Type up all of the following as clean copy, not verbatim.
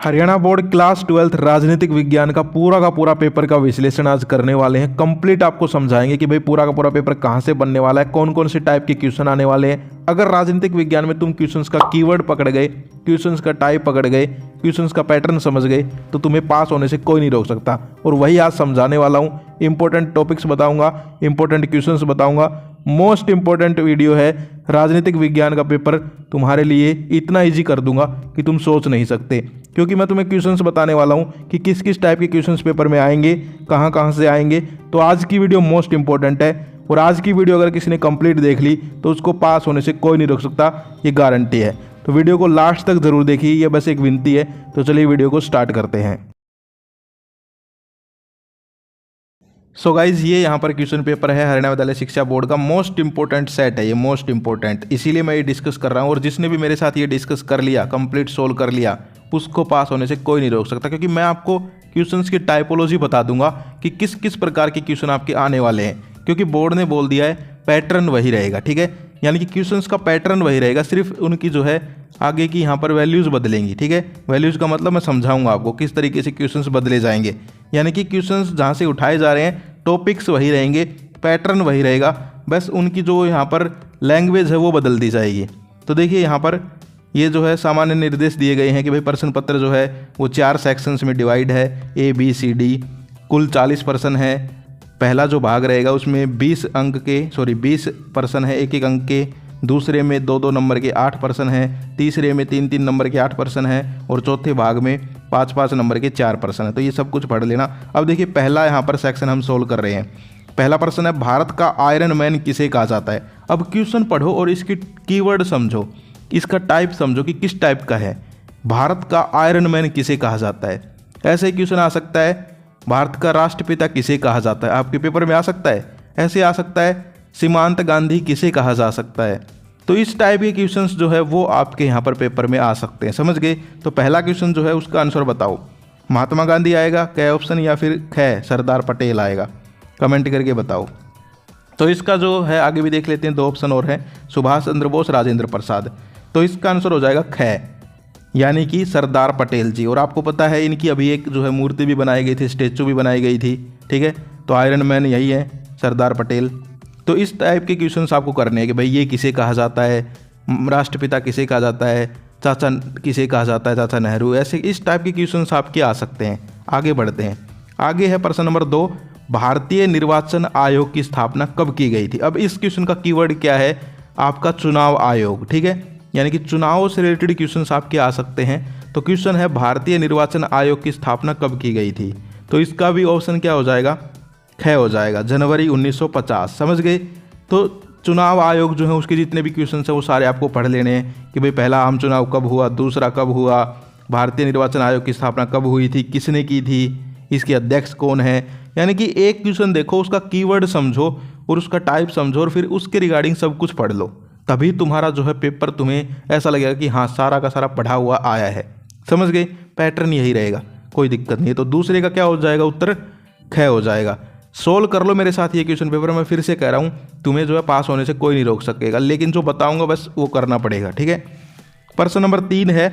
Haryana board class 12th राजनीतिक विज्ञान का पूरा पेपर का विश्लेषण आज करने वाले हैं। कंप्लीट आपको समझाएंगे कि भाई पूरा का पूरा पेपर कहाँ से बनने वाला है, कौन कौन से टाइप के क्वेश्चन आने वाले हैं। अगर राजनीतिक विज्ञान में तुम क्वेश्चंस का कीवर्ड पकड़ गए, क्वेश्चंस का टाइप पकड़ गए, क्वेश्चंस का पैटर्न समझ गए तो तुम्हें पास होने से कोई नहीं रोक सकता। और वही आज समझाने वाला हूँ। इंपॉर्टेंट टॉपिक्स बताऊंगा, इंपॉर्टेंट क्वेश्चंस बताऊंगा। मोस्ट इंपॉर्टेंट वीडियो है। राजनीतिक विज्ञान का पेपर तुम्हारे लिए इतना इजी कर दूंगा कि तुम सोच नहीं सकते, क्योंकि मैं तुम्हें क्वेश्चंस बताने वाला हूं कि किस किस टाइप के क्वेश्चंस पेपर में आएंगे, कहां कहां से आएंगे। तो आज की वीडियो मोस्ट इंपॉर्टेंट है और आज की वीडियो अगर किसी ने कंप्लीट देख ली तो उसको पास होने से कोई नहीं रोक सकता, ये गारंटी है। तो वीडियो को लास्ट तक जरूर देखिए, ये बस एक विनती है। तो चलिए वीडियो को स्टार्ट करते हैं। सो गाइज, ये यहाँ पर क्वेश्चन पेपर है हरियाणा विद्यालय शिक्षा बोर्ड का। मोस्ट इंपॉर्टेंट सेट है ये, मोस्ट इंपॉर्टेंट, इसीलिए मैं ये डिस्कस कर रहा हूँ। और जिसने भी मेरे साथ ये डिस्कस कर लिया, कंप्लीट सोल्व कर लिया, उसको पास होने से कोई नहीं रोक सकता, क्योंकि मैं आपको क्वेश्चंस की टाइपोलॉजी बता दूंगा कि किस किस प्रकार के क्वेश्चन आपके आने वाले हैं। क्योंकि बोर्ड ने बोल दिया है पैटर्न वही रहेगा, ठीक है। यानी कि क्वेश्चंस का पैटर्न वही रहेगा, सिर्फ उनकी जो है आगे की यहाँ पर वैल्यूज़ बदलेंगी, ठीक है। वैल्यूज़ का मतलब मैं समझाऊंगा आपको किस तरीके से क्वेश्चंस बदले जाएंगे। यानी कि क्वेश्चंस जहाँ से उठाए जा रहे हैं टॉपिक्स वही रहेंगे, पैटर्न वही रहेगा, बस उनकी जो यहाँ पर लैंग्वेज है वो बदल दी जाएगी। तो देखिए यहाँ पर ये जो है सामान्य निर्देश दिए गए हैं कि भाई प्रश्न पत्र जो है वो 4 सेक्शंस में डिवाइड है, ABCD, कुल 40 प्रश्न है। पहला जो भाग रहेगा उसमें 20 प्रश्न है, एक एक अंक के। दूसरे में 2-2 नंबर के 8 प्रश्न हैं। तीसरे में 3-3 नंबर के 8 प्रश्न हैं। और चौथे भाग में 5-5 नंबर के 4 प्रश्न हैं। तो ये सब कुछ पढ़ लेना। अब देखिए पहला यहाँ पर सेक्शन हम सोल्व कर रहे हैं। पहला प्रश्न है, भारत का आयरन मैन किसे कहा जाता है। अब क्वेश्चन पढ़ो और इसकी कीवर्ड समझो, इसका टाइप समझो कि किस टाइप का है। भारत का आयरन मैन किसे कहा जाता है। ऐसे क्वेश्चन आ सकता है, भारत का राष्ट्रपिता किसे कहा जाता है, आपके पेपर में आ सकता है। ऐसे आ सकता है, सीमांत गांधी किसे कहा जा सकता है। तो इस टाइप के क्वेश्चंस जो है वो आपके यहाँ पर पेपर में आ सकते हैं, समझ गए। तो पहला क्वेश्चन जो है उसका आंसर बताओ। महात्मा गांधी आएगा क ऑप्शन, या फिर ख सरदार पटेल आएगा, कमेंट करके बताओ। तो इसका जो है आगे भी देख लेते हैं, 2 ऑप्शन और हैं, सुभाष चंद्र बोस, राजेंद्र प्रसाद। तो इसका आंसर हो जाएगा ख, यानी कि सरदार पटेल जी। और आपको पता है इनकी अभी एक जो है मूर्ति भी बनाई गई थी, स्टेचू भी बनाई गई थी, ठीक है। तो आयरन मैन यही है, सरदार पटेल। तो इस टाइप के क्वेश्चंस आपको करने हैं कि भाई ये किसे कहा जाता है, राष्ट्रपिता किसे कहा जाता है, चाचा किसे कहा जाता है, चाचा नेहरू। ऐसे इस टाइप के क्वेश्चंस आपके आ सकते हैं। आगे बढ़ते हैं। आगे है प्रश्न नंबर 2, भारतीय निर्वाचन आयोग की स्थापना कब की गई थी। अब इस क्वेश्चन का कीवर्ड क्या है, आपका चुनाव आयोग, ठीक है। यानी कि चुनाव से रिलेटेड क्वेश्चंस आपके आ सकते हैं। तो क्वेश्चन है, भारतीय निर्वाचन आयोग की स्थापना कब की गई थी। तो इसका भी ऑप्शन क्या हो जाएगा, ख हो जाएगा, जनवरी 1950, समझ गए। तो चुनाव आयोग जो है उसके जितने भी क्वेश्चंस हैं वो सारे आपको पढ़ लेने हैं कि भाई पहला आम चुनाव कब हुआ, दूसरा कब हुआ, भारतीय निर्वाचन आयोग की स्थापना कब हुई थी, किसने की थी, इसके अध्यक्ष कौन है। यानी कि एक क्वेश्चन देखो, उसका कीवर्ड समझो और उसका टाइप समझो और फिर उसके रिगार्डिंग सब कुछ पढ़ लो, तभी तुम्हारा जो है पेपर तुम्हें ऐसा लगेगा कि हाँ सारा का सारा पढ़ा हुआ आया है, समझ गए। पैटर्न यही रहेगा, कोई दिक्कत नहीं है। तो दूसरे का क्या हो जाएगा, उत्तर ख हो जाएगा। सोल्व कर लो मेरे साथ ये क्वेश्चन पेपर। मैं फिर से कह रहा हूँ तुम्हें जो है पास होने से कोई नहीं रोक सकेगा, लेकिन जो बताऊंगा बस वो करना पड़ेगा, ठीक है। प्रश्न नंबर 3 है,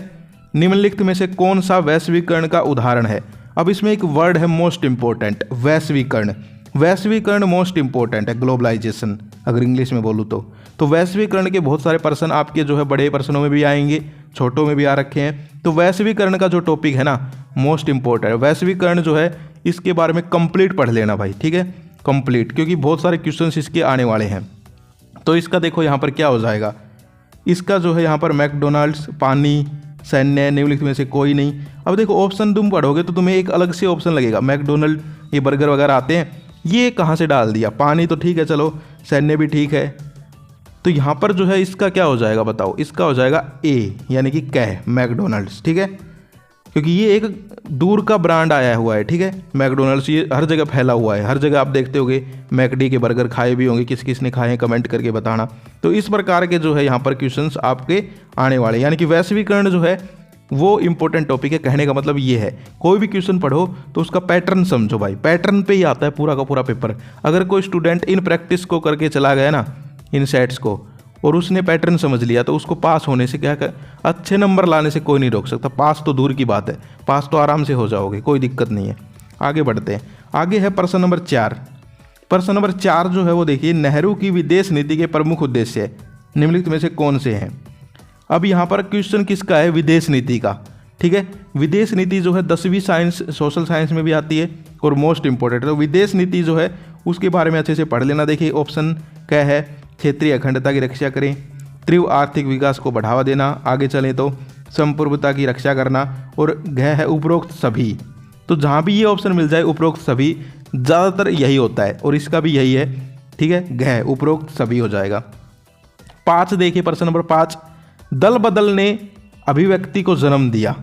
निम्नलिखित में से कौन सा वैश्वीकरण का उदाहरण है। अब इसमें एक वर्ड है मोस्ट इंपॉर्टेंट, वैश्वीकरण। वैश्वीकरण मोस्ट इंपॉर्टेंट है, ग्लोबलाइजेशन अगर इंग्लिश में बोलूँ तो वैश्वीकरण के बहुत सारे प्रश्न आपके जो है बड़े प्रश्नों में भी आएंगे, छोटों में भी आ रखे हैं। तो वैश्वीकरण का जो टॉपिक है ना, मोस्ट इंपॉर्टेंट है। वैश्वीकरण जो है इसके बारे में कंप्लीट पढ़ लेना भाई, ठीक है, कंप्लीट, क्योंकि बहुत सारे क्वेश्चंस इसके आने वाले हैं। तो इसका देखो यहाँ पर क्या हो जाएगा, इसका जो है यहाँ पर मैकडोनाल्ड्स, पानी, सैन्य, निम्नलिखित में से कोई नहीं। अब देखो ऑप्शन तुम पढ़ोगे तो तुम्हें एक अलग से ऑप्शन लगेगा, मैकडोनल्ड, ये बर्गर वगैरह आते हैं, ये कहाँ से डाल दिया। पानी तो ठीक है, चलो, सैन्य भी ठीक है। तो यहाँ पर जो है इसका क्या हो जाएगा बताओ, इसका हो जाएगा ए, यानी कि कै, मैकडोनल्ड्स, ठीक है। क्योंकि ये एक दूर का ब्रांड आया हुआ है, ठीक है। मैकडोनल्ड्स ये हर जगह फैला हुआ है, हर जगह आप देखते होंगे मैकडी के बर्गर खाए भी होंगे, किस किस ने खाए हैं कमेंट करके बताना। तो इस प्रकार के जो है यहाँ पर क्वेश्चंस आपके आने वाले, यानी कि वैश्वीकरण जो है वो इंपॉर्टेंट टॉपिक है। कहने का मतलब ये है, कोई भी क्वेश्चन पढ़ो तो उसका पैटर्न समझो भाई, पैटर्न पे ही आता है पूरा का पूरा पेपर। अगर कोई स्टूडेंट इन प्रैक्टिस को करके चला गया ना, इन सेट्स को, और उसने पैटर्न समझ लिया तो उसको पास होने से क्या कर, अच्छे नंबर लाने से कोई नहीं रोक सकता। पास तो दूर की बात है, पास तो आराम से हो जाओगे, कोई दिक्कत नहीं है। आगे बढ़ते हैं। आगे है प्रश्न नंबर 4। प्रश्न नंबर 4 जो है वो देखिए, नेहरू की विदेश नीति के प्रमुख उद्देश्य निम्नलिखित में से कौन से हैं। अब यहाँ पर क्वेश्चन किसका है, विदेश नीति का। ठीक है, विदेश नीति जो है 10वीं साइंस सोशल साइंस में भी आती है और मोस्ट इंपॉर्टेंट है। तो विदेश नीति जो है उसके बारे में अच्छे से पढ़ लेना। देखिए ऑप्शन क्या है, क्षेत्रीय अखंडता की रक्षा करें, तीव्र आर्थिक विकास को बढ़ावा देना, आगे चलें तो संप्रभुता की रक्षा करना, और घ है उपरोक्त सभी। तो जहाँ भी ये ऑप्शन मिल जाए उपरोक्त सभी, ज़्यादातर यही होता है और इसका भी यही है। ठीक है, घ उपरोक्त सभी हो जाएगा। 5 देखिए, प्रश्न नंबर 5, दल बदल ने अभिव्यक्ति को जन्म दिया।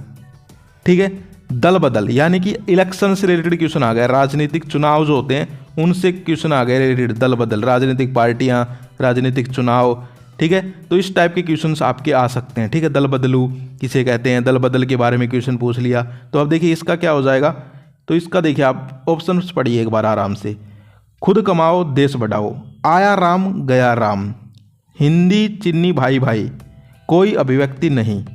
ठीक है, दल बदल यानी कि इलेक्शन से रिलेटेड क्वेश्चन आ गया, राजनीतिक चुनाव जो होते हैं उनसे क्वेश्चन आ गए रिलेटेड। दल बदल, राजनीतिक पार्टियां, राजनीतिक चुनाव। ठीक है, तो इस टाइप के क्वेश्चंस आपके आ सकते हैं। ठीक है, दल बदलू किसे कहते हैं, दल बदल के बारे में क्वेश्चन पूछ लिया। तो अब देखिए इसका क्या हो जाएगा, तो इसका देखिए आप ऑप्शन पढ़िए एक बार आराम से। खुद कमाओ देश बढ़ाओ, आया राम गया राम, हिंदी चिन्नी भाई भाई, कोई अभिव्यक्ति नहीं।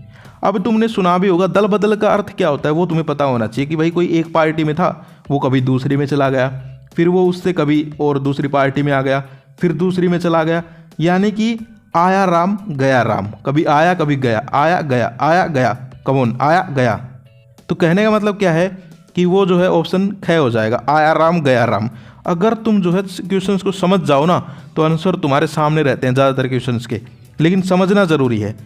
अब तुमने सुना भी होगा दल बदल का अर्थ क्या होता है, वो तुम्हें पता होना चाहिए कि भाई कोई एक पार्टी में था, वो कभी दूसरी में चला गया, फिर वो उससे कभी और दूसरी पार्टी में आ गया, फिर दूसरी में चला गया। यानी कि आया राम गया राम, कभी आया कभी गया, आया गया आया गया, कौन आया गया। तो कहने का मतलब क्या है कि वो जो है ऑप्शन ख हो जाएगा, आया राम गया राम। अगर तुम जो है क्वेश्चंस को समझ जाओ ना तो आंसर तुम्हारे सामने रहते हैं ज़्यादातर क्वेश्चंस के, लेकिन समझना ज़रूरी है।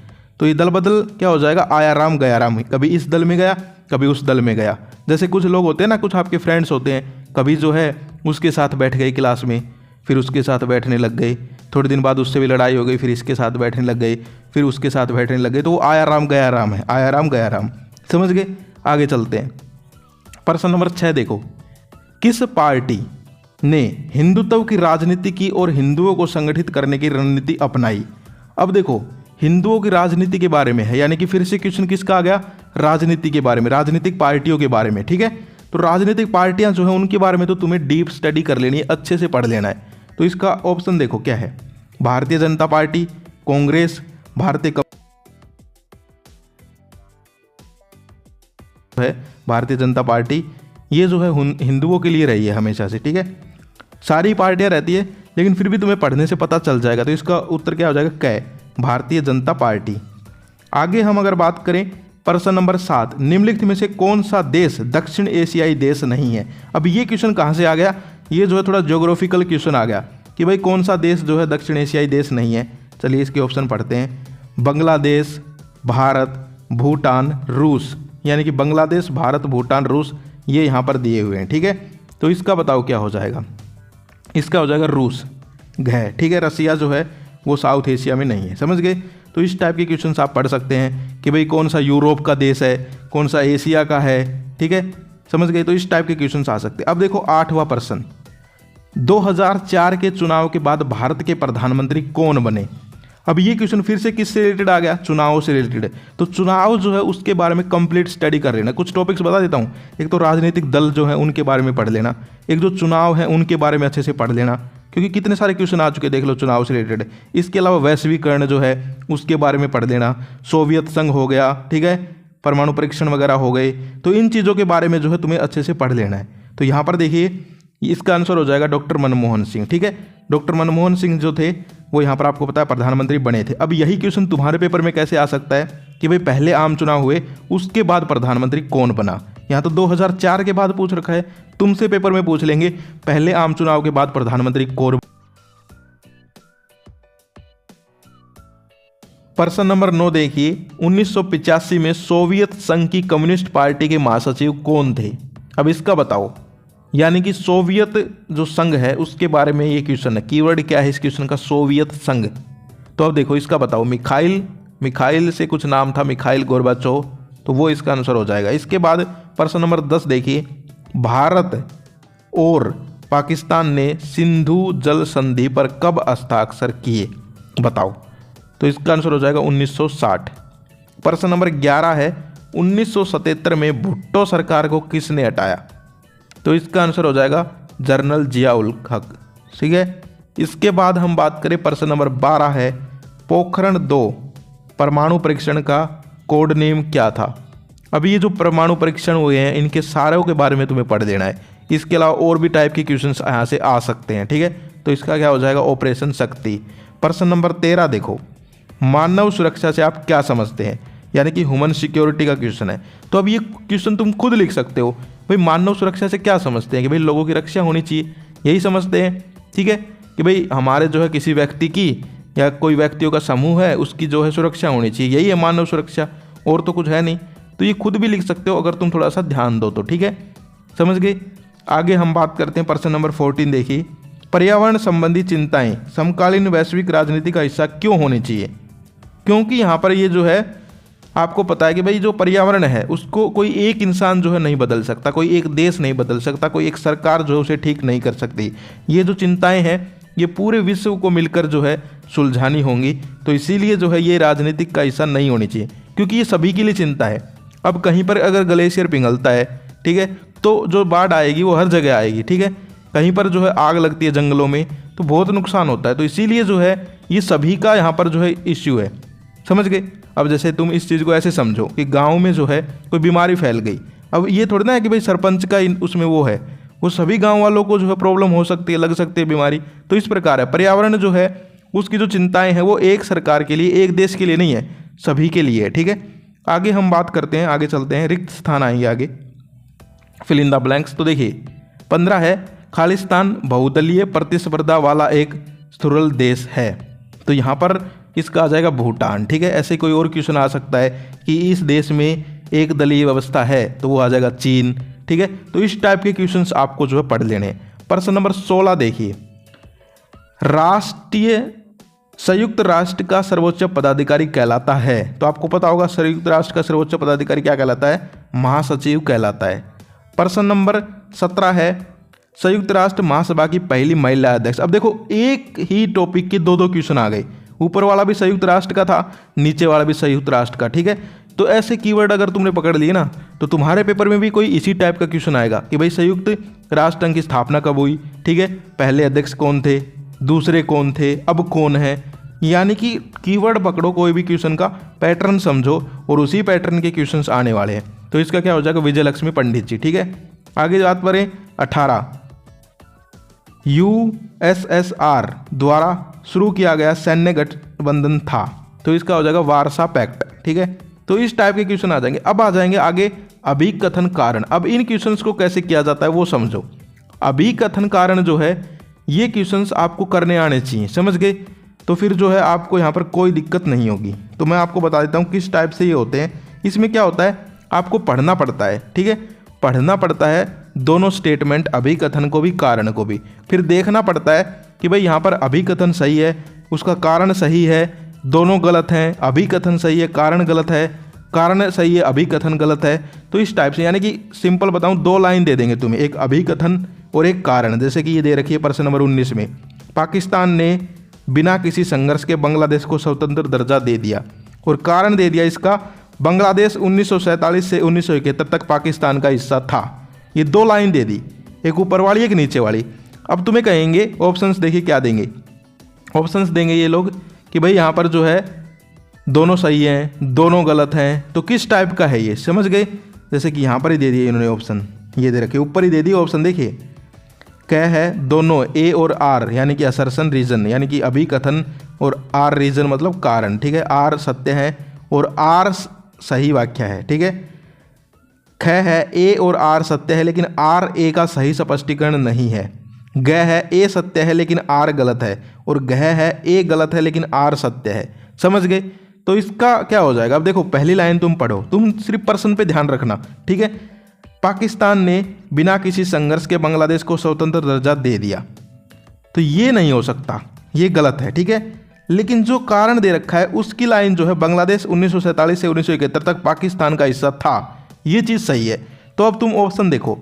तो ये दल बदल क्या हो जाएगा, आया राम गया राम, कभी इस दल में गया कभी उस दल में गया। जैसे कुछ लोग होते हैं ना, कुछ आपके फ्रेंड्स होते हैं, कभी जो है उसके साथ बैठ गए क्लास में, फिर उसके साथ बैठने लग गए, थोड़े दिन बाद उससे भी लड़ाई हो गई, फिर इसके साथ बैठने लग गए, फिर उसके साथ बैठने लग गए। तो वो आया राम गया राम है, आया राम गया राम, समझ गए। आगे चलते हैं। प्रश्न नंबर 6 देखो, किस पार्टी ने हिंदुत्व की राजनीति की और हिंदुओं को संगठित करने की रणनीति अपनाई। अब देखो हिंदुओं की राजनीति के बारे में है, यानी कि फिर से क्वेश्चन किसका आ गया, राजनीति के बारे में, राजनीतिक पार्टियों के बारे में। ठीक है, तो राजनीतिक पार्टियां जो है उनके बारे में तो तुम्हें डीप स्टडी कर लेनी है, अच्छे से पढ़ लेना है। तो इसका ऑप्शन देखो क्या है, भारतीय जनता पार्टी, कांग्रेस, भारतीय जनता पार्टी, ये जो है हिंदुओं के लिए रही है हमेशा से। ठीक है, सारी पार्टियां रहती है लेकिन फिर भी तुम्हें पढ़ने से पता चल जाएगा। तो इसका उत्तर क्या हो जाएगा, क, भारतीय जनता पार्टी। आगे हम अगर बात करें प्रश्न नंबर 7, निम्नलिखित में से कौन सा देश दक्षिण एशियाई देश नहीं है। अब ये क्वेश्चन कहाँ से आ गया, ये जो है थोड़ा ज्योग्राफिकल क्वेश्चन आ गया कि भाई कौन सा देश जो है दक्षिण एशियाई देश नहीं है। चलिए इसके ऑप्शन पढ़ते हैं, बांग्लादेश, भारत, भूटान, रूस। यानी कि बांग्लादेश, भारत, भूटान, रूस, ये यहाँ पर दिए हुए हैं। ठीक है, तो इसका बताओ क्या हो जाएगा, इसका हो जाएगा रूस, घ। ठीक है, रसिया जो है वो साउथ एशिया में नहीं है, समझ गए। तो इस टाइप के क्वेश्चंस आप पढ़ सकते हैं कि भाई कौन सा यूरोप का देश है, कौन सा एशिया का है। ठीक है, समझ गए। तो इस टाइप के क्वेश्चंस आ सकते हैं। अब देखो 8वां प्रश्न, 2004 के चुनाव के बाद भारत के प्रधानमंत्री कौन बने। अब ये क्वेश्चन फिर से किससे रिलेटेड आ गया, चुनाव से रिलेटेड है। तो चुनाव जो है उसके बारे में कंप्लीट स्टडी कर लेना। कुछ टॉपिक्स बता देता हूँ, एक तो राजनीतिक दल जो है उनके बारे में पढ़ लेना, एक जो चुनाव है उनके बारे में अच्छे से पढ़ लेना, क्योंकि कितने सारे क्वेश्चन आ चुके देख लो चुनाव से रिलेटेड। इसके अलावा वैश्वीकरण जो है उसके बारे में पढ़ लेना, सोवियत संघ हो गया, ठीक है, परमाणु परीक्षण वगैरह हो गए। तो इन चीज़ों के बारे में जो है तुम्हें अच्छे से पढ़ लेना है। तो यहाँ पर देखिए इसका आंसर हो जाएगा डॉक्टर मनमोहन सिंह। ठीक है, डॉक्टर मनमोहन सिंह जो थे वो यहाँ पर आपको पता है प्रधानमंत्री बने थे। अब यही क्वेश्चन तुम्हारे पेपर में कैसे आ सकता है कि भाई पहले आम चुनाव हुए उसके बाद प्रधानमंत्री कौन बना। यहाँ तो 2004 के बाद पूछ रखा है, तुमसे पेपर में पूछ लेंगे पहले आम चुनाव के बाद प्रधानमंत्री कौन। प्रश्न नंबर 9 देखिए, 1985 में सोवियत संघ की कम्युनिस्ट पार्टी के महासचिव कौन थे। अब इसका बताओ, यानी कि सोवियत जो संघ है उसके बारे में ये क्वेश्चन है। कीवर्ड क्या है इस क्वेश्चन का, सोवियत संघ। तो अब देखो इसका बताओ, मिखाइल से कुछ नाम था, मिखाइल गोर्बाचोव, तो वो इसका आंसर हो जाएगा। इसके बाद प्रश्न नंबर 10 देखिए, भारत और पाकिस्तान ने सिंधु जल संधि पर कब हस्ताक्षर किए, बताओ। तो इसका आंसर हो जाएगा 1960। प्रश्न नंबर 11 है, 1977 में भुट्टो सरकार को किसने हटाया। तो इसका आंसर हो जाएगा जनरल जिया उल हक। ठीक है, इसके बाद हम बात करें प्रश्न नंबर 12 है, पोखरण 2 परमाणु परीक्षण का कोड नेम क्या था। अभी ये जो परमाणु परीक्षण हुए हैं इनके सारों के बारे में तुम्हें पढ़ लेना है। इसके अलावा और भी टाइप के क्वेश्चंस यहाँ से आ सकते हैं, ठीक है। तो इसका क्या हो जाएगा, ऑपरेशन शक्ति। प्रश्न नंबर 13 देखो, मानव सुरक्षा से आप क्या समझते हैं, यानी कि ह्यूमन सिक्योरिटी का क्वेश्चन है। तो अब ये क्वेश्चन तुम खुद लिख सकते हो, भाई मानव सुरक्षा से क्या समझते हैं कि भाई लोगों की रक्षा होनी चाहिए, यही समझते हैं, ठीक है। कि भाई हमारे जो है किसी व्यक्ति की या कोई व्यक्तियों का समूह है उसकी जो है सुरक्षा होनी चाहिए, यही है मानव सुरक्षा, और तो कुछ है नहीं। तो ये खुद भी लिख सकते हो अगर तुम थोड़ा सा ध्यान दो तो, ठीक है, समझ गए। आगे हम बात करते हैं प्रश्न नंबर 14 देखिए, पर्यावरण संबंधी चिंताएं समकालीन वैश्विक राजनीति का हिस्सा क्यों होनी चाहिए। क्योंकि यहाँ पर ये जो है आपको पता है कि भाई जो पर्यावरण है उसको कोई एक इंसान जो है नहीं बदल सकता, कोई एक देश नहीं बदल सकता, कोई एक सरकार जो है उसे ठीक नहीं कर सकती। ये जो चिंताएं हैं ये पूरे विश्व को मिलकर जो है सुलझानी होंगी। तो इसीलिए जो है ये राजनीतिक का हिस्सा नहीं होनी चाहिए, क्योंकि ये सभी के लिए चिंता है। अब कहीं पर अगर ग्लेशियर पिघलता है, ठीक है, तो जो बाढ़ आएगी वो हर जगह आएगी, ठीक है। कहीं पर जो है आग लगती है जंगलों में तो बहुत नुकसान होता है। तो इसीलिए जो है ये सभी का यहाँ पर जो है इश्यू है, समझ गए। अब जैसे तुम इस चीज़ को ऐसे समझो कि गांव में जो है कोई बीमारी फैल गई, अब ये थोड़ी ना है कि भाई सरपंच का उसमें वो है, वो सभी गांव वालों को जो है प्रॉब्लम हो सकती है, लग सकती है बीमारी। तो इस प्रकार है पर्यावरण जो है उसकी जो चिंताएं हैं वो एक सरकार के लिए, एक देश के लिए नहीं है, सभी के लिए है, ठीक है। आगे हम बात करते हैं, आगे चलते हैं, रिक्त स्थान आएंगे आगे, फिल इन द ब्लैंक्स। तो देखिए 15 है, खालिस्तान बहुदलीय प्रतिस्पर्धा वाला एक स्थूल देश है। तो यहाँ पर इसका आ जाएगा भूटान, ठीक है। ऐसे कोई और क्वेश्चन आ सकता है कि इस देश में एक दलीय व्यवस्था है, तो वो आ जाएगा चीन, ठीक है। तो इस टाइप के क्वेश्चंस आपको जो है पढ़ लेने। प्रश्न नंबर 16 देखिए, संयुक्त राष्ट्र का सर्वोच्च पदाधिकारी कहलाता है। तो आपको पता होगा संयुक्त राष्ट्र का सर्वोच्च पदाधिकारी क्या कहलाता है, महासचिव कहलाता है। प्रश्न नंबर 17 है, संयुक्त राष्ट्र महासभा की पहली महिला अध्यक्ष। अब देखो एक ही टॉपिक के दो क्वेश्चन आ गए, ऊपर वाला भी संयुक्त राष्ट्र का था, नीचे वाला भी संयुक्त राष्ट्र का, ठीक है। तो ऐसे कीवर्ड अगर तुमने पकड़ लिए ना तो तुम्हारे पेपर में भी कोई इसी टाइप का क्वेश्चन आएगा कि भाई संयुक्त राष्ट्र संघ की स्थापना कब हुई, ठीक है, पहले अध्यक्ष कौन थे, दूसरे कौन थे, अब कौन है। यानी कि कीवर्ड पकड़ो, कोई भी क्वेश्चन का पैटर्न समझो और उसी पैटर्न के क्वेश्चंस आने वाले हैं। तो इसका क्या हो जाएगा, विजय लक्ष्मी पंडित जी, ठीक है। आगे बात करें 18, USSR द्वारा शुरू किया गया सैन्य गठबंधन था। तो इसका हो जाएगा वारसा पैक्ट, ठीक है। तो इस टाइप के क्वेश्चन आ जाएंगे। अब आ जाएंगे आगे अभिकथन कारण। अब इन क्वेश्चंस को कैसे किया जाता है वो समझो। अभिकथन कारण जो है ये क्वेश्चंस आपको करने आने चाहिए, समझ गए। तो फिर जो है आपको यहाँ पर कोई दिक्कत नहीं होगी। तो मैं आपको बता देता हूँ किस टाइप से ये होते हैं। इसमें क्या होता है, आपको पढ़ना पड़ता है, ठीक है, पढ़ना पड़ता है दोनों स्टेटमेंट, अभिकथन को भी कारण को भी। फिर देखना पड़ता है कि भाई यहाँ पर अभिकथन सही है, उसका कारण सही है, दोनों गलत हैं, अभिकथन सही है, कारण गलत है, कारण सही है, अभिकथन गलत है। तो इस टाइप से, यानी कि सिंपल बताऊं, 2 लाइन दे देंगे तुम्हें, एक अभिकथन और एक कारण। जैसे कि ये दे रखी है प्रश्न नंबर 19 में, पाकिस्तान ने बिना किसी संघर्ष के बांग्लादेश को स्वतंत्र दर्जा दे दिया, और कारण दे दिया इसका, बांग्लादेश 1947 से 1971 तक पाकिस्तान का हिस्सा था। ये 2 लाइन दे दी, एक ऊपर वाली एक नीचे वाली। अब तुम्हें कहेंगे ऑप्शंस, देखिए क्या देंगे, ऑप्शंस देंगे ये लोग कि भाई यहाँ पर जो है दोनों सही हैं, दोनों गलत हैं। तो किस टाइप का है ये, समझ गए। जैसे कि यहाँ पर ही दे दिए इन्होंने ऑप्शन, ये दे रखे ऊपर ही दे दिए ऑप्शन, देखिए क्या है, दोनों ए और आर, यानी कि असर्शन रीजन, यानी कि अभिकथन, और आर रीजन मतलब कारण, ठीक है। आर सत्य है और आर सही वाक्य है, ठीक है। ख है ए और आर सत्य है लेकिन आर ए का सही स्पष्टीकरण नहीं है। ग है ए सत्य है लेकिन आर गलत है, और गह है ए गलत है लेकिन आर सत्य है, समझ गए। तो इसका क्या हो जाएगा, अब देखो पहली लाइन तुम पढ़ो, तुम सिर्फ प्रश्न पे ध्यान रखना, ठीक है। पाकिस्तान ने बिना किसी संघर्ष के बांग्लादेश को स्वतंत्र दर्जा दे दिया, तो ये नहीं हो सकता, ये गलत है, ठीक है। लेकिन जो कारण दे रखा है उसकी लाइन जो है, बांग्लादेश 1947 से 1971 तक पाकिस्तान का हिस्सा था, ये चीज़ सही है। तो अब तुम ऑप्शन देखो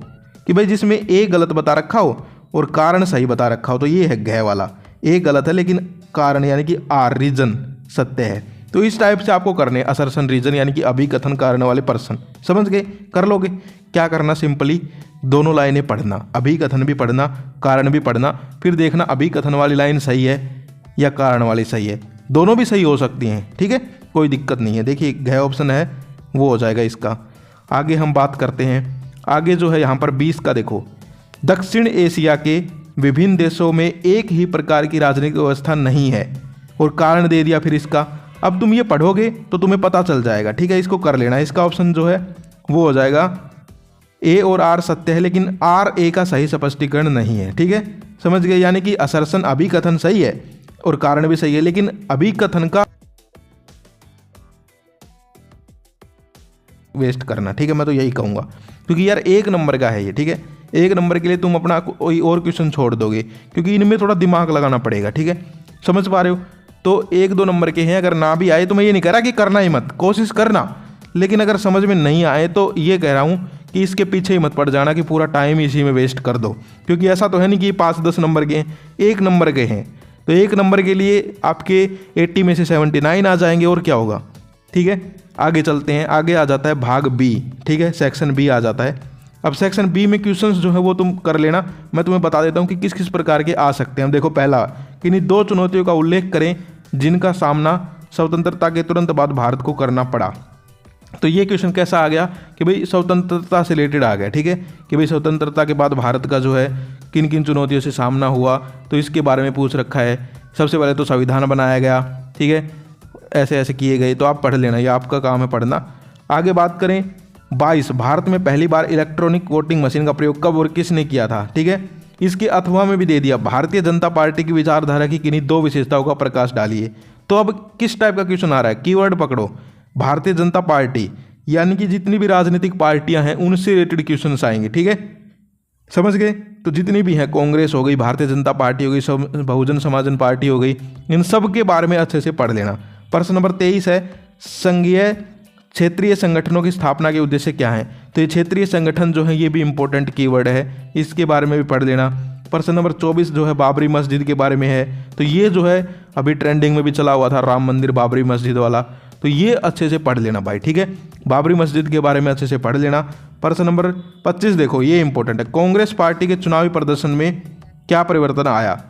कि भाई जिसमें ए गलत बता रखा हो और कारण सही बता रखा हो, तो ये है गह वाला, ए गलत है लेकिन कारण यानी कि आर रीजन सत्य है। तो इस टाइप से आपको करने असर्शन रीजन, यानी कि अभिकथन कारण वाले पर्सन, समझ गए, कर लोगे। क्या करना, सिंपली दोनों लाइनें पढ़ना, अभिकथन भी पढ़ना, कारण भी पढ़ना, फिर देखना अभिकथन वाली लाइन सही है या कारण वाली सही है। दोनों भी सही हो सकती हैं, ठीक है, कोई दिक्कत नहीं है। देखिए घ ऑप्शन है वो हो जाएगा इसका। आगे हम बात करते हैं, आगे जो है यहाँ पर 20 का देखो, दक्षिण एशिया के विभिन्न देशों में एक ही प्रकार की राजनीतिक व्यवस्था नहीं है, और कारण दे दिया फिर इसका। अब तुम ये पढ़ोगे तो तुम्हें पता चल जाएगा, ठीक है, इसको कर लेना। इसका ऑप्शन जो है वो हो जाएगा ए और आर सत्य है, लेकिन आर ए का सही स्पष्टीकरण नहीं है, ठीक है, समझ गए। यानी कि असर्शन अभिकथन सही है और कारण भी सही है, लेकिन अभिकथन का वेस्ट करना, ठीक है, मैं तो यही कहूँगा, क्योंकि यार 1 नंबर का है ये, ठीक है। 1 नंबर के लिए तुम अपना कोई और क्वेश्चन छोड़ दोगे, क्योंकि इनमें थोड़ा दिमाग लगाना पड़ेगा, ठीक है, समझ पा रहे हो। तो 1-2 नंबर के हैं, अगर ना भी आए तो मैं ये नहीं कह रहा कि करना ही मत, कोशिश करना, लेकिन अगर समझ में नहीं आए तो ये कह रहा हूँ कि इसके पीछे ही मत पड़ जाना कि पूरा टाइम इसी में वेस्ट कर दो, क्योंकि ऐसा तो है नहीं कि 5-10 नंबर के हैं, 1 नंबर के हैं। तो 1 नंबर के लिए आपके 80 में से 79 आ जाएंगे, और क्या होगा, ठीक है। आगे चलते हैं, आगे आ जाता है भाग बी, ठीक है, सेक्शन बी आ जाता है। अब सेक्शन बी में क्वेश्चंस जो है वो तुम कर लेना, मैं तुम्हें बता देता हूँ कि किस किस प्रकार के आ सकते हैं। देखो पहला, किन्हीं 2 चुनौतियों का उल्लेख करें जिनका सामना स्वतंत्रता के तुरंत बाद भारत को करना पड़ा। तो ये क्वेश्चन कैसा आ गया कि भाई स्वतंत्रता से रिलेटेड आ गया, ठीक है, कि भाई स्वतंत्रता के बाद भारत का जो है किन किन चुनौतियों से सामना हुआ, तो इसके बारे में पूछ रखा है। सबसे पहले तो संविधान बनाया गया, ठीक है, ऐसे ऐसे किए गए, तो आप पढ़ लेना, ये आपका काम है पढ़ना। आगे बात करें 22, भारत में पहली बार इलेक्ट्रॉनिक वोटिंग मशीन का प्रयोग कब और किसने किया था, ठीक है। इसके अथवा में भी दे दिया, भारतीय जनता पार्टी की विचारधारा की किन्हीं 2 विशेषताओं का प्रकाश डालिए। तो अब किस टाइप का क्वेश्चन आ रहा है, कीवर्ड पकड़ो, भारतीय जनता पार्टी, यानी कि जितनी भी राजनीतिक पार्टियां हैं उनसे रिलेटेड क्वेश्चन आएंगे, ठीक है, समझ गए। तो जितनी भी हैं, कांग्रेस हो गई, भारतीय जनता पार्टी हो गई, बहुजन समाजन पार्टी हो गई, इन सब के बारे में अच्छे से पढ़ लेना। प्रश्न नंबर 23 है, संघीय क्षेत्रीय संगठनों की स्थापना के उद्देश्य क्या है। तो ये क्षेत्रीय संगठन जो है ये भी इंपॉर्टेंट कीवर्ड है, इसके बारे में भी पढ़ लेना। प्रश्न नंबर 24 जो है बाबरी मस्जिद के बारे में है, तो ये जो है अभी ट्रेंडिंग में भी चला हुआ था, राम मंदिर बाबरी मस्जिद वाला, तो ये अच्छे से पढ़ लेना भाई, ठीक है, बाबरी मस्जिद के बारे में अच्छे से पढ़ लेना। प्रश्न नंबर 25 देखो, ये इंपॉर्टेंट है, कांग्रेस पार्टी के चुनावी प्रदर्शन में क्या परिवर्तन आया।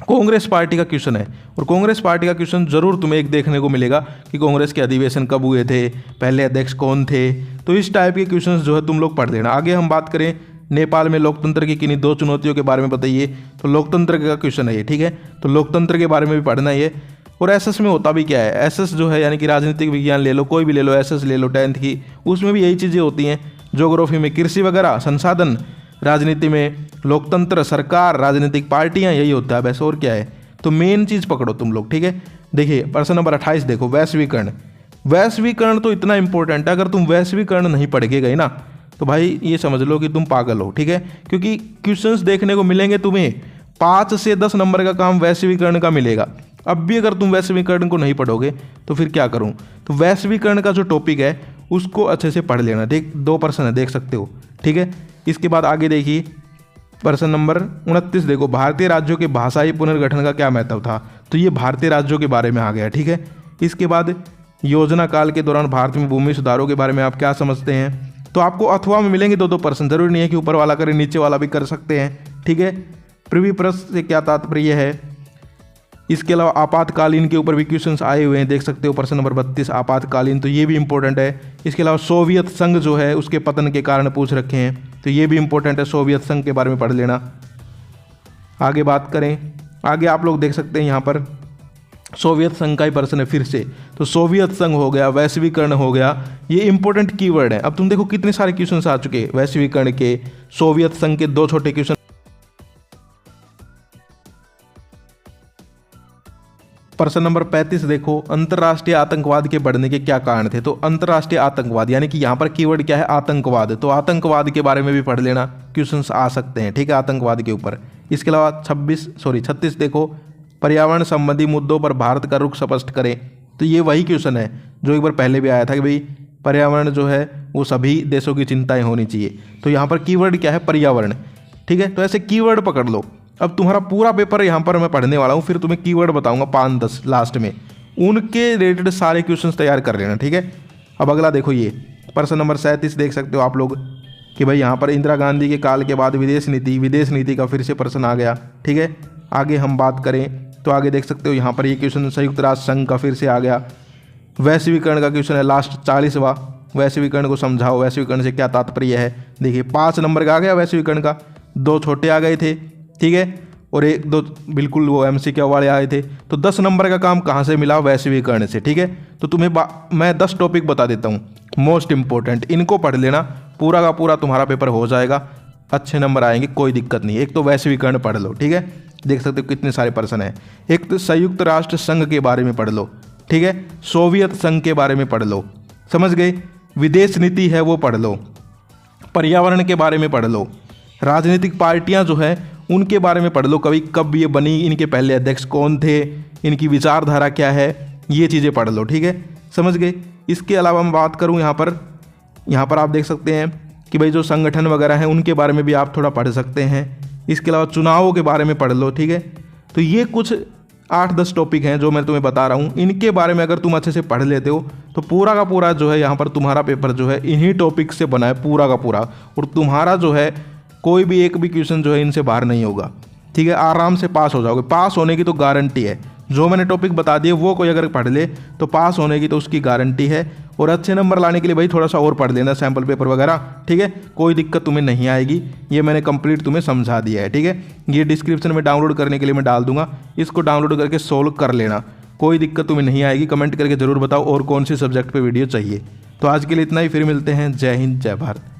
कांग्रेस पार्टी का क्वेश्चन है, और कांग्रेस पार्टी का क्वेश्चन जरूर तुम्हें एक देखने को मिलेगा कि कांग्रेस के अधिवेशन कब हुए थे, पहले अध्यक्ष कौन थे, तो इस टाइप के क्वेश्चंस जो है तुम लोग पढ़ लेना। आगे हम बात करें नेपाल में लोकतंत्र की किन्हीं 2 चुनौतियों के बारे में बताइए, तो लोकतंत्र का क्वेश्चन है ये, ठीक है, तो लोकतंत्र के बारे में भी पढ़ना है। और एसएस में होता भी क्या है, एसएस जो है यानी कि राजनीतिक विज्ञान ले लो, कोई भी ले लो, एसएस ले लो 10th की, उसमें भी यही चीज़ें होती हैं। ज्योग्राफी में कृषि वगैरह, संसाधन, राजनीति में लोकतंत्र, सरकार, राजनीतिक पार्टियां, यही होता है बस, और क्या है। तो मेन चीज़ पकड़ो तुम लोग, ठीक है। देखिए प्रश्न नंबर 28 देखो, वैश्वीकरण। वैश्वीकरण तो इतना इंपॉर्टेंट है, अगर तुम वैश्वीकरण नहीं पढ़ के गए ना तो भाई ये समझ लो कि तुम पागल हो, ठीक है, क्योंकि क्वेश्चंस देखने को मिलेंगे तुम्हें 5 से 10 नंबर का काम वैश्वीकरण का मिलेगा। अब भी अगर तुम वैश्वीकरण को नहीं पढ़ोगे तो फिर क्या करूं। तो वैश्वीकरण का जो टॉपिक है उसको अच्छे से पढ़ लेना। 2 प्रश्न है, देख सकते हो, ठीक है। इसके बाद आगे देखिए प्रश्न नंबर 29 देखो, भारतीय राज्यों के भाषाई पुनर्गठन का क्या महत्व था। तो ये भारतीय राज्यों के बारे में आ गया, ठीक है। इसके बाद योजना काल के दौरान भारत में भूमि सुधारों के बारे में आप क्या समझते हैं। तो आपको अथवा में मिलेंगे 2 प्रश्न, जरूरी नहीं है कि ऊपर वाला करें, नीचे वाला भी कर सकते हैं, ठीक है। प्रीवी प्रश्न से क्या तात्पर्य है। इसके अलावा आपातकालीन के ऊपर भी क्वेश्चंस आए हुए हैं, देख सकते हो प्रश्न नंबर 32 आपातकालीन, तो ये भी इंपॉर्टेंट है। इसके अलावा सोवियत संघ जो है उसके पतन के कारण पूछ रखे हैं, तो ये भी इंपॉर्टेंट है, सोवियत संघ के बारे में पढ़ लेना। आगे बात करें, आगे आप लोग देख सकते हैं यहाँ पर सोवियत संघ का ही प्रश्न है फिर से, तो सोवियत संघ हो गया, वैश्वीकरण हो गया, ये इंपॉर्टेंट कीवर्ड है। अब तुम देखो कितने सारे क्वेश्चंस आ चुके हैं, वैश्वीकरण के, सोवियत संघ के 2 छोटे क्वेश्चन। प्रश्न नंबर 35 देखो, अंतर्राष्ट्रीय आतंकवाद के बढ़ने के क्या कारण थे। तो अंतर्राष्ट्रीय आतंकवाद यानी कि यहाँ पर कीवर्ड क्या है, आतंकवाद, तो आतंकवाद के बारे में भी पढ़ लेना, क्वेश्चंस आ सकते हैं, ठीक है, आतंकवाद के ऊपर। इसके अलावा 36 देखो, पर्यावरण संबंधी मुद्दों पर भारत का रुख स्पष्ट करें। तो ये वही क्वेश्चन है जो एक बार पहले भी आया था कि भाई पर्यावरण जो है वो सभी देशों की चिंताएं होनी चाहिए। तो यहाँ पर कीवर्ड क्या है, पर्यावरण, ठीक है। तो ऐसे कीवर्ड पकड़ लो। अब तुम्हारा पूरा पेपर यहाँ पर मैं पढ़ने वाला हूँ, फिर तुम्हें कीवर्ड बताऊंगा 5-10 लास्ट में, उनके रिलेटेड सारे क्वेश्चंस तैयार कर लेना, ठीक है। अब अगला देखो, ये प्रश्न नंबर 37 देख सकते हो आप लोग कि भाई यहाँ पर इंदिरा गांधी के काल के बाद विदेश नीति का फिर से प्रश्न आ गया, ठीक है। आगे हम बात करें तो आगे देख सकते हो यहाँ पर ये क्वेश्चन संयुक्त राष्ट्र संघ का फिर से आ गया। वैश्वीकरण का क्वेश्चन है लास्ट 40वां। वैश्वीकरण को समझाओ, वैश्वीकरण से क्या तात्पर्य है। देखिए 5 नंबर का आ गया वैश्वीकरण का, 2 छोटे आ गए थे, ठीक है, और 1-2 बिल्कुल वो MCQ वाले आए थे। तो 10 नंबर का काम कहाँ से मिला, वैश्वीकरण से, ठीक है। तो तुम्हें मैं 10 टॉपिक बता देता हूँ मोस्ट इंपॉर्टेंट, इनको पढ़ लेना, पूरा का पूरा तुम्हारा पेपर हो जाएगा, अच्छे नंबर आएंगे, कोई दिक्कत नहीं। एक तो वैश्वीकरण पढ़ लो, ठीक है, देख सकते हो कितने सारे पर्सन हैं। एक तो संयुक्त राष्ट्र संघ के बारे में पढ़ लो, ठीक है, सोवियत संघ के बारे में पढ़ लो, समझ गए, विदेश नीति है वो पढ़ लो, पर्यावरण के बारे में पढ़ लो, राजनीतिक पार्टियां जो है उनके बारे में पढ़ लो, कब ये बनी, इनके पहले अध्यक्ष कौन थे, इनकी विचारधारा क्या है, ये चीज़ें पढ़ लो, ठीक है, समझ गए। इसके अलावा मैं बात करूँ यहाँ पर आप देख सकते हैं कि भाई जो संगठन वगैरह हैं उनके बारे में भी आप थोड़ा पढ़ सकते हैं। इसके अलावा चुनावों के बारे में पढ़ लो, ठीक है। तो ये कुछ 8-10 टॉपिक हैं जो मैं तुम्हें बता रहा हूँ, इनके बारे में अगर तुम अच्छे से पढ़ लेते हो तो पूरा का पूरा जो है यहाँ पर तुम्हारा पेपर जो है इन्हीं टॉपिक से बना है पूरा का पूरा, और तुम्हारा जो है कोई भी एक भी क्वेश्चन जो है इनसे बाहर नहीं होगा, ठीक है, आराम से पास हो जाओगे। पास होने की तो गारंटी है, जो मैंने टॉपिक बता दिए वो कोई अगर पढ़ ले तो पास होने की तो उसकी गारंटी है। और अच्छे नंबर लाने के लिए भाई थोड़ा सा और पढ़ लेना सैम्पल पेपर वगैरह, ठीक है, कोई दिक्कत तुम्हें नहीं आएगी, ये मैंने कंप्लीट तुम्हें समझा दिया है, ठीक है। ये डिस्क्रिप्शन में डाउनलोड करने के लिए मैं डाल दूंगा, इसको डाउनलोड करके सोल्व कर लेना, कोई दिक्कत तुम्हें नहीं आएगी। कमेंट करके ज़रूर बताओ और कौन से सब्जेक्ट पर वीडियो चाहिए। तो आज के लिए इतना ही, फिर मिलते हैं। जय हिंद, जय भारत।